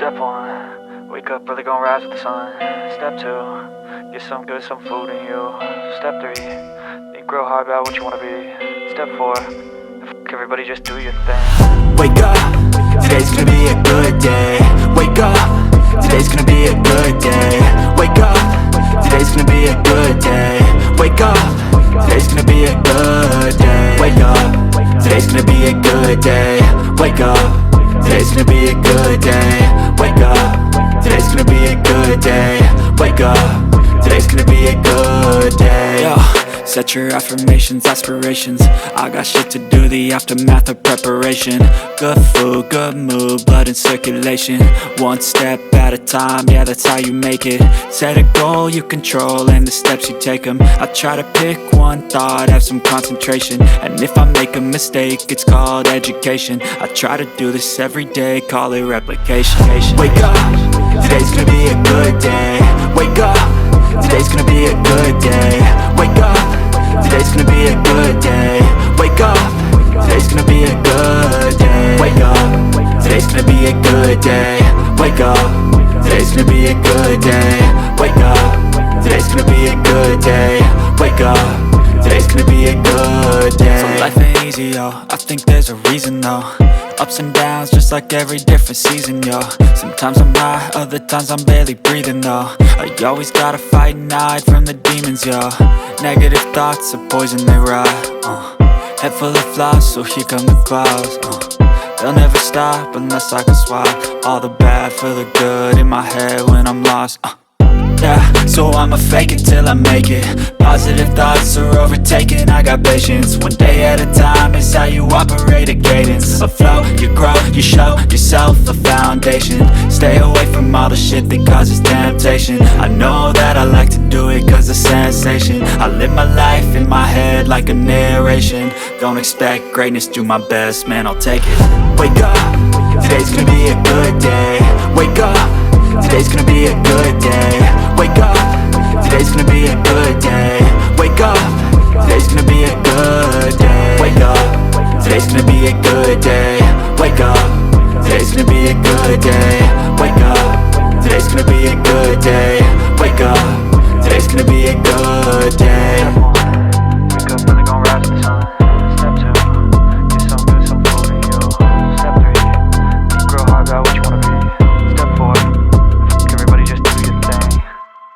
Step 1, wake up early, gonna rise with the sun. Step 2, get some good, some food in you. Step 3, think real hard about what you wanna be. Step 4, everybody just do your thing. Wake up, today's gonna be a good day. Wake up, today's gonna be a good day. Wake up, today's gonna be a good day. Wake up, today's gonna be a good day. Wake up, today's gonna be a good day. Wake up, today's gonna be a good day. Wake up, today's gonna be a good day. Wake up, today's gonna be a good day. Yo, set your affirmations, aspirations. I got shit to do, the aftermath of preparation. Good food, good mood, blood in circulation. One step at a time, yeah, that's how you make it. Set a goal you control and the steps you take them. I try to pick one thought, have some concentration. And if I make a mistake, it's called education. I try to do this every day, call it replication. Wake up, today's gonna be a good day. Wake up, today's gonna be a good day. Wake up, today's gonna be a good day. Wake up, today's gonna be a good day. Wake up, today's gonna be a good day. Wake up, today's gonna be a good day. Wake up, today's gonna be a good day. Wake up, today's gonna be a good day. So life ain't easy, yo, I think there's a reason though. Ups and downs, just like every different season, yo. Sometimes I'm high, other times I'm barely breathing, though. I always gotta fight and hide from the demons, yo. Negative thoughts are poison, they rot. Head full of flies, so here come the clouds. They'll never stop unless I can swap all the bad for the good in my head when I'm lost. Yeah, so I'ma fake it till I make it. Positive thoughts are overtaken, I got patience. One day at a time is how you operate a cadence. A flow, you grow, you show yourself a foundation. Stay away from all the shit that causes temptation. I know that I like to do it cause it's sensation. I live my life in my head like a narration. Don't expect greatness, do my best, man, I'll take it. Wake up, today's gonna be a good day. Wake up, today's gonna be a good day. Wake up, today's gonna be a good day. Wake up, today's gonna be a good